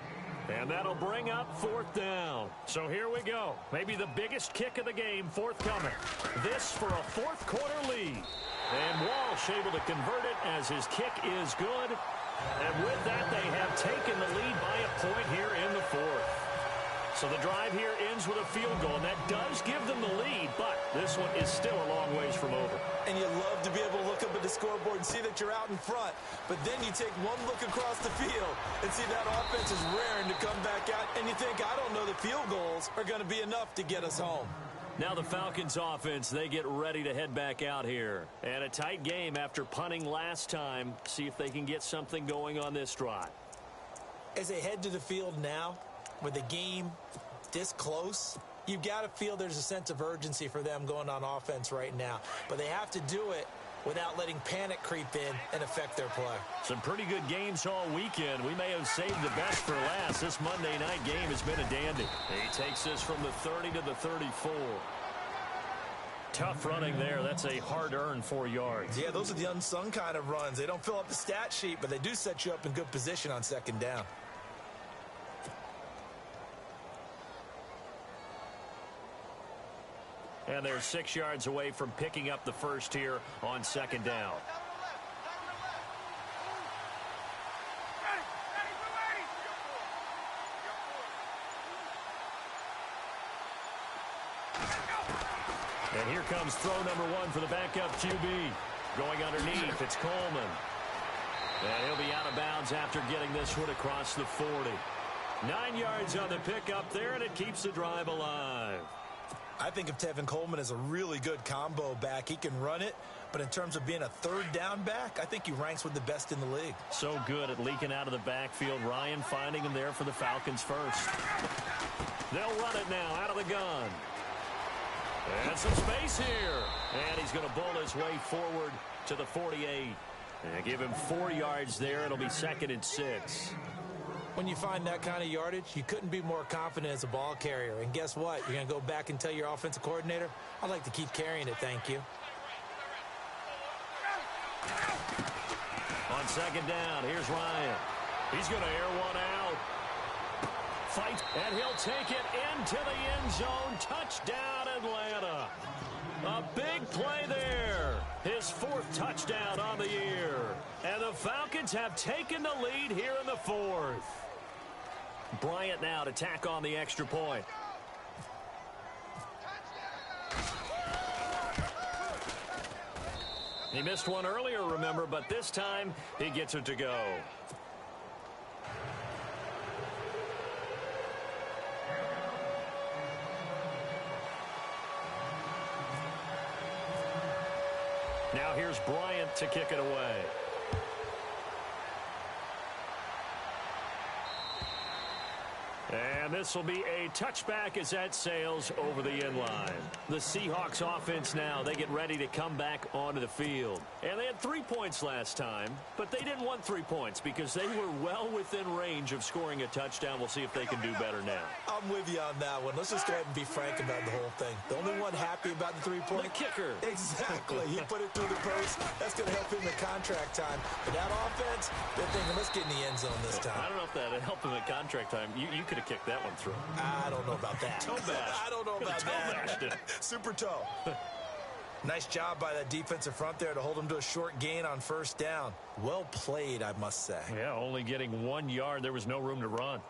Speaker 4: And that'll bring up 4th down. So here we go. Maybe the biggest kick of the game forthcoming. This for a 4th quarter lead. And Walsh able to convert it as his kick is good. And with that, they have taken the lead by a point here in the 4th. So the drive here ends with a field goal, and that does give them the lead, but this one is still a long ways from over.
Speaker 5: And you love to be able to look up at the scoreboard and see that you're out in front, but then you take one look across the field and see that offense is raring to come back out, and you think, I don't know that field goals are going to be enough to get us home.
Speaker 4: Now the Falcons offense, they get ready to head back out here. And a tight game after punting last time. See if they can get something going on this drive.
Speaker 5: As they head to the field now, with the game this close, you've got to feel there's a sense of urgency for them going on offense right now. But they have to do it without letting panic creep in and affect their play.
Speaker 4: Some pretty good games all weekend. We may have saved the best for last. This Monday night game has been a dandy. He takes this from the 30 to the 34. Tough running there. That's a hard-earned 4 yards.
Speaker 5: Yeah, those are the unsung kind of runs. They don't fill up the stat sheet, but they do set you up in good position on 2nd down.
Speaker 4: And they're 6 yards away from picking up the first here on 2nd down. And here comes throw number 1 for the backup QB. Going underneath, it's Coleman. And he'll be out of bounds after getting this one across the 40. 9 yards on the pickup there, and it keeps the drive alive.
Speaker 5: I think of Tevin Coleman as a really good combo back. He can run it, but in terms of being a 3rd down back, I think he ranks with the best in the league.
Speaker 4: So good at leaking out of the backfield. Ryan finding him there for the Falcons first. They'll run it now out of the gun. And some space here. And he's going to bull his way forward to the 48. And give him 4 yards there. It'll be 2nd and 6.
Speaker 5: When you find that kind of yardage, you couldn't be more confident as a ball carrier. And guess what? You're going to go back and tell your offensive coordinator, I'd like to keep carrying it, thank you.
Speaker 4: On 2nd down, here's Ryan. He's going to air one out. Fight, and he'll take it into the end zone. Touchdown, Atlanta. A big play there. His 4th touchdown on the year. And the Falcons have taken the lead here in the 4th. Bryant now to tack on the extra point. He missed one earlier, remember, but this time he gets it to go. Now here's Bryant to kick it away. And this will be a touchback as that sails over the end line. The Seahawks offense now, they get ready to come back onto the field. And they had 3 points last time, but they didn't want 3 points because they were well within range of scoring a touchdown. We'll see if they can do better now.
Speaker 5: I'm with you on that one. Let's just go ahead and be frank about the whole thing. The only one happy about the 3-point.
Speaker 4: The kicker.
Speaker 5: Exactly. He put it through the post. That's going to help him in contract time. But that offense, they're thinking, let's get in the end zone this time.
Speaker 4: I don't know if that helped him at contract time. You could have kicked that one through.
Speaker 5: I don't know about that.
Speaker 4: Toe bash.
Speaker 5: I don't know about that. Super toe. Nice job by that defensive front there to hold him to a short gain on 1st down. Well played, I must say.
Speaker 4: Yeah, only getting 1 yard. There was no room to run.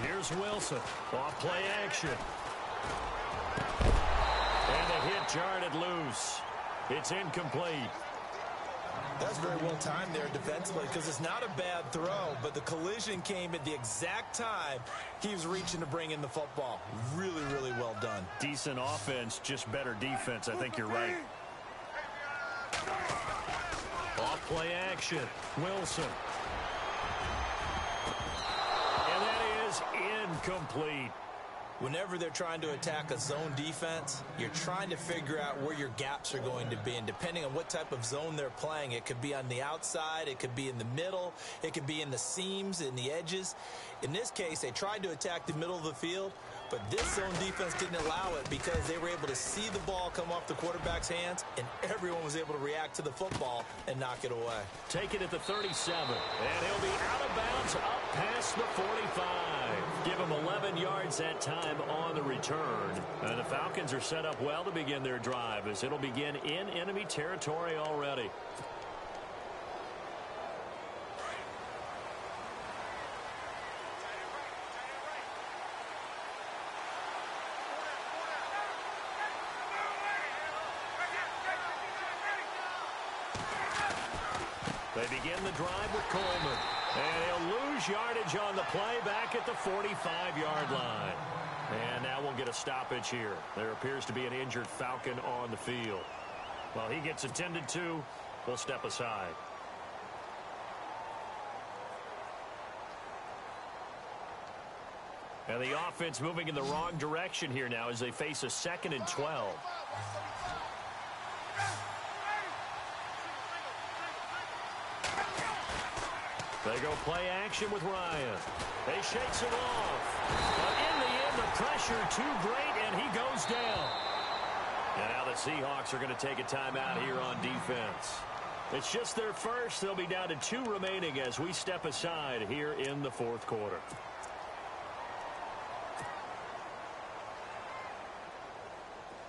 Speaker 4: Here's Wilson. Off play action. And the hit jarred it loose. It's incomplete.
Speaker 5: That's very well timed there defensively because it's not a bad throw, but the collision came at the exact time he was reaching to bring in the football. Really, really well done.
Speaker 4: Decent offense, just better defense. I think you're right. Off play action. Wilson. And that is incomplete.
Speaker 5: Whenever they're trying to attack a zone defense, you're trying to figure out where your gaps are going to be. And depending on what type of zone they're playing, it could be on the outside, it could be in the middle, it could be in the seams, in the edges. In this case, they tried to attack the middle of the field, but this zone defense didn't allow it because they were able to see the ball come off the quarterback's hands, and everyone was able to react to the football and knock it away.
Speaker 4: Take it at the 37, and he'll be out of bounds up past the 45. Give him 11 yards that time on the return. And the Falcons are set up well to begin their drive as it'll begin in enemy territory already. They begin the drive with Coleman. And he'll lose yardage on the play back at the 45-yard line. And now we'll get a stoppage here. There appears to be an injured Falcon on the field. While he gets attended to, we'll step aside. And the offense moving in the wrong direction here now as they face a 2nd and 12. They go play action with Ryan. They shakes him off. But in the end, the pressure too great, and he goes down. And now the Seahawks are going to take a timeout here on defense. It's just their first. They'll be down to 2 remaining as we step aside here in the 4th quarter.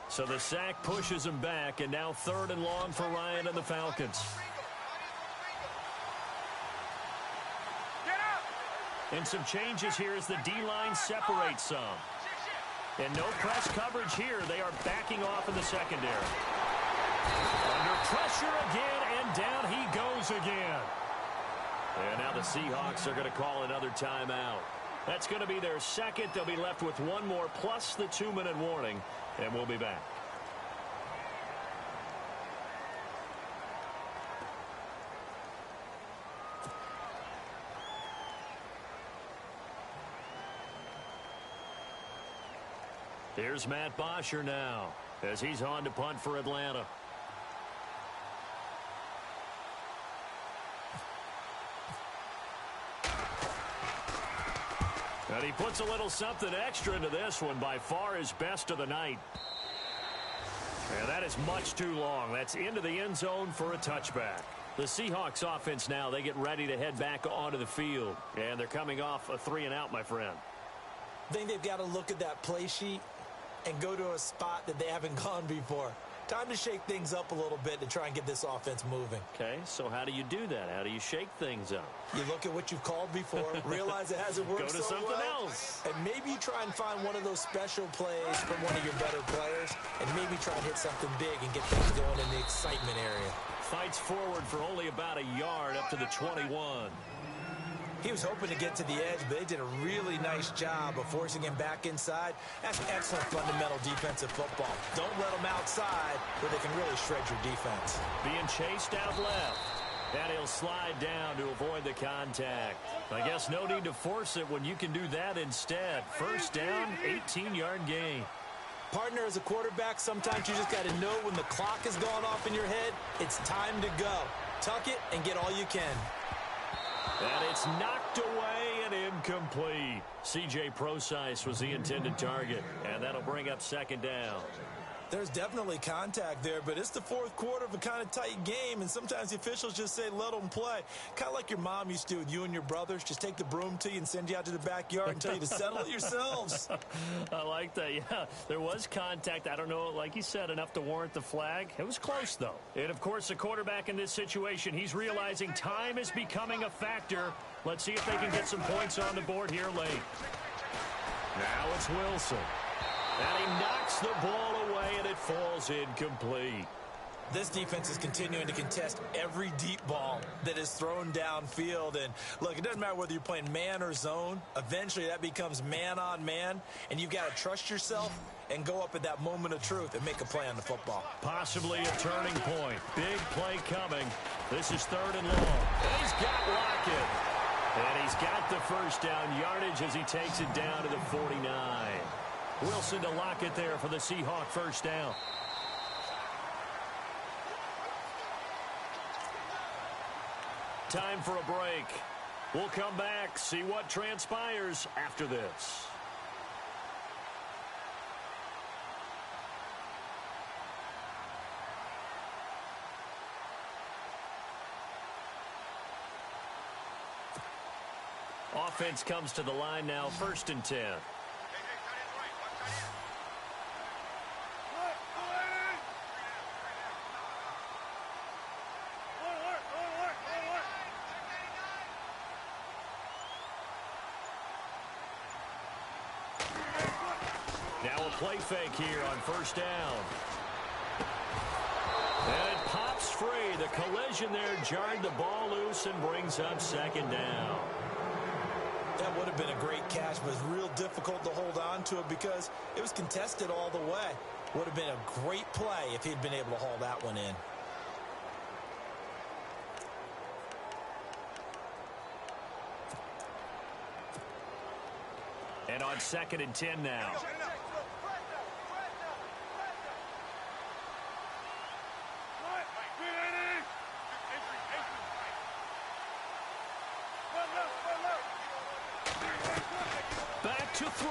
Speaker 4: So the sack pushes him back, and now 3rd and long for Ryan and the Falcons. And some changes here as the D-line separates some. And no press coverage here. They are backing off in the secondary. Under pressure again, and down he goes again. And now the Seahawks are going to call another timeout. That's going to be their second. They'll be left with 1 more plus the 2-minute warning, and we'll be back. Here's Matt Bosher now as he's on to punt for Atlanta. And he puts a little something extra into this one, by far his best of the night. And that is much too long. That's into the end zone for a touchback. The Seahawks offense now, they get ready to head back onto the field. And they're coming off a 3-and-out, my friend.
Speaker 5: I think they've got to look at that play sheet and go to a spot that they haven't gone before. Time to shake things up a little bit to try and get this offense moving.
Speaker 4: Okay, so how do you do that? How do you shake things up?
Speaker 5: You look at what you've called before, realize it hasn't worked
Speaker 4: Go to
Speaker 5: so
Speaker 4: something
Speaker 5: well,
Speaker 4: else.
Speaker 5: and maybe you try and find one of those special plays from one of your better players, and maybe try and hit something big and get things going in the excitement area.
Speaker 4: Fights forward for only about a yard up to the 21.
Speaker 5: He was hoping to get to the edge, but they did a really nice job of forcing him back inside. That's excellent fundamental defensive football. Don't let them outside where they can really shred your defense.
Speaker 4: Being chased out left. And he'll slide down to avoid the contact. I guess no need to force it when you can do that instead. First down, 18-yard gain.
Speaker 5: Partner, as a quarterback, sometimes you just got to know when the clock has gone off in your head, it's time to go. Tuck it and get all you can.
Speaker 4: And it's knocked away and incomplete. C.J. Procise was the intended target, and that'll bring up 2nd down.
Speaker 5: There's definitely contact there, but it's the 4th quarter of a kind of tight game, and sometimes the officials just say, let them play. Kind of like your mom used to do with you and your brothers. Just take the broom to you and send you out to the backyard and tell you to settle it yourselves.
Speaker 4: I like that, yeah. There was contact. I don't know, like you said, enough to warrant the flag. It was close, though. And, of course, the quarterback in this situation, he's realizing time is becoming a factor. Let's see if they can get some points on the board here late. Now it's Wilson. And he knocks the ball away, and it falls incomplete.
Speaker 5: This defense is continuing to contest every deep ball that is thrown downfield. And, look, it doesn't matter whether you're playing man or zone. Eventually, that becomes man-on-man, and you've got to trust yourself and go up at that moment of truth and make a play on the football.
Speaker 4: Possibly a turning point. Big play coming. This is 3rd and long. And he's got Lockett. And he's got the first down yardage as he takes it down to the 49. Wilson to Lockett there for the Seahawk first down. Time for a break. We'll come back, see what transpires after this. Offense comes to the line now, 1st and 10. Now a play fake here on 1st down. And it pops free. The collision there jarred the ball loose and brings up 2nd down.
Speaker 5: That would have been a great catch, but it's real difficult to hold on to it because it was contested all the way. Would have been a great play if he'd been able to haul that one in.
Speaker 4: And on 2nd and 10 now. Back to throw.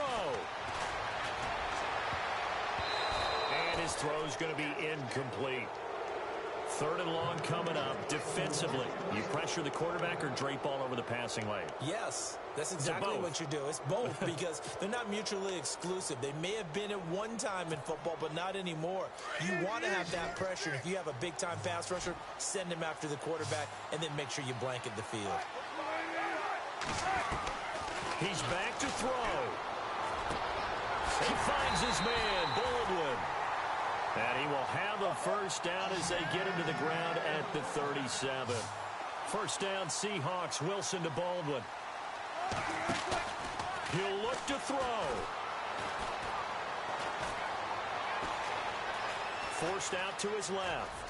Speaker 4: And his throw's going to be incomplete. 3rd and long coming up. Defensively, you pressure the quarterback or drape all over the passing lane?
Speaker 5: Yes, that's exactly what you do. It's both because they're not mutually exclusive. They may have been at one time in football, but not anymore. You want to have that pressure. If you have a big-time pass rusher, send him after the quarterback, and then make sure you blanket the field.
Speaker 4: He's back to throw. He finds his man, Baldwin. And he will have a first down as they get him to the ground at the 37. First down, Seahawks. Wilson to Baldwin. He'll look to throw. Forced out to his left.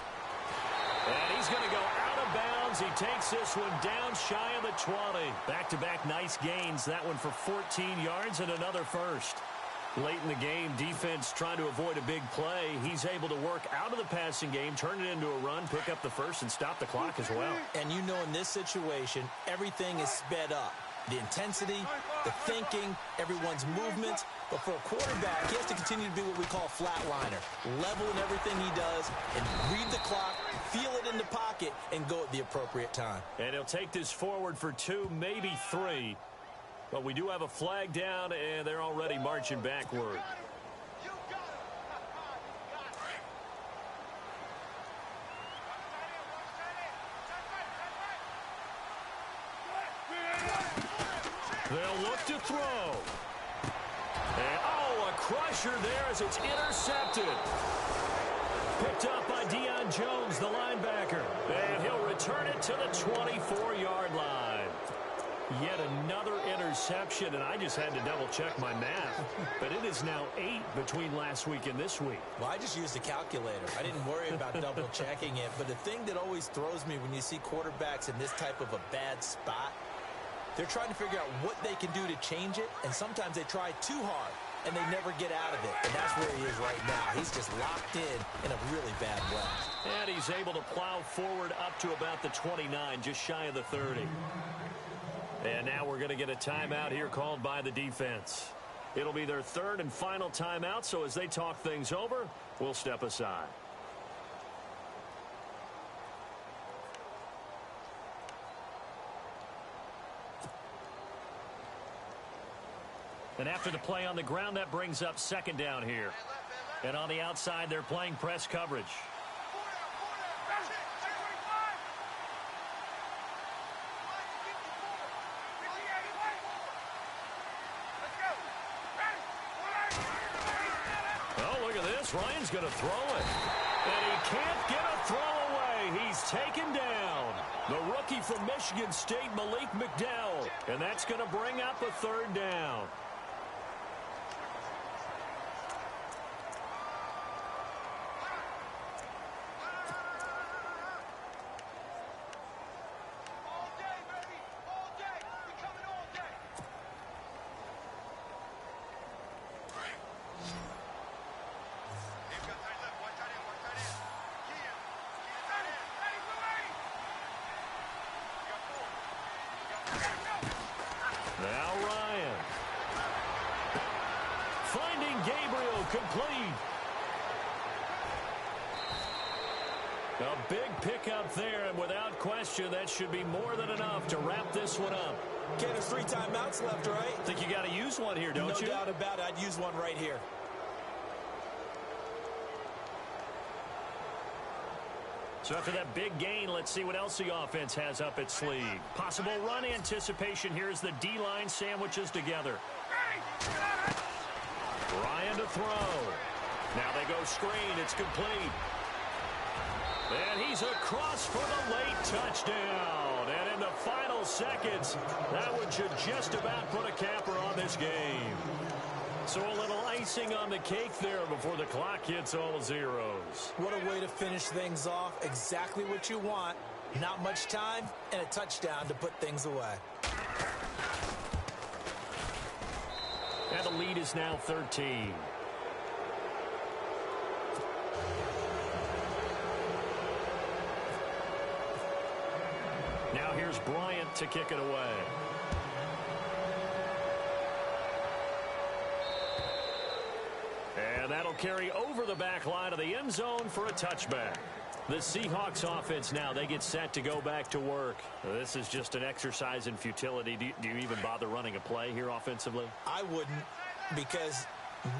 Speaker 4: And he's going to go out of bounds. He takes this one down shy of the 20. Back-to-back nice gains. That one for 14 yards and another first. Late in the game, defense trying to avoid a big play. He's able to work out of the passing game, turn it into a run, pick up the first, and stop the clock as well.
Speaker 5: And you know in this situation, everything is sped up. The intensity, the thinking, everyone's movements. But for a quarterback, he has to continue to be what we call a flatliner. Level in everything he does and read the clock, feel it in the pocket, and go at the appropriate time.
Speaker 4: And he'll take this forward for 2, maybe 3. But we do have a flag down, and they're already marching backward. They'll look to throw. And, oh, a crusher there as it's intercepted. Picked up by Deion Jones, the linebacker. And he'll return it to the 24-yard line. Yet another interception, and I just had to double-check my math. But it is now 8 between last week and this week.
Speaker 5: Well, I just used a calculator. I didn't worry about double-checking it. But the thing that always throws me when you see quarterbacks in this type of a bad spot, they're trying to figure out what they can do to change it, and sometimes they try too hard, and they never get out of it. And that's where he is right now. He's just locked in a really bad way.
Speaker 4: And he's able to plow forward up to about the 29, just shy of the 30. And now we're going to get a timeout here called by the defense. It'll be their 3rd and final timeout, so as they talk things over, we'll step aside. And after the play on the ground, that brings up 2nd down here. And on the outside, they're playing press coverage. Rex Ryan's going to throw it. And he can't get a throw away. He's taken down. The rookie from Michigan State, Malik McDowell. And that's going to bring up a third down. Now Ryan. Finding Gabriel, complete. A big pickup there, and without question, that should be more than enough to wrap this one up.
Speaker 5: Okay, there's 3 timeouts left, right?
Speaker 4: Think you got to use one here, don't you?
Speaker 5: No doubt about it. I'd use one right here.
Speaker 4: So after that big gain, let's see what else the offense has up its sleeve. Possible run anticipation. Here's the D-line sandwiches together. Ryan to throw. Now they go screen. It's complete. And he's across for the late touchdown. And in the final seconds, that one should just about put a capper on this game. So a little icing on the cake there before the clock hits all zeros.
Speaker 5: What a way to finish things off. Exactly what you want. Not much time and a touchdown to put things away.
Speaker 4: And the lead is now 13. Now here's Bryant to kick it away. And that'll carry over the back line of the end zone for a touchback. The Seahawks offense now, they get set to go back to work. This is just an exercise in futility. Do you even bother running a play here offensively?
Speaker 5: I wouldn't, because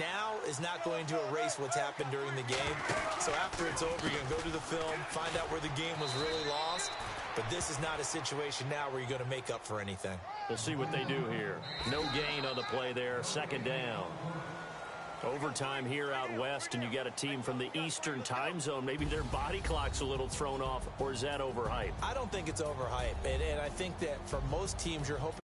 Speaker 5: now is not going to erase what's happened during the game. So after it's over, you're going to go to the film, find out where the game was really lost. But this is not a situation now where you're going to make up for anything.
Speaker 4: We'll see what they do here. No gain on the play there. Second down. Overtime here out west, and you got a team from the Eastern time zone. Maybe their body clock's a little thrown off, or is that overhyped?
Speaker 5: I don't think it's overhyped. And I think that for most teams, you're hoping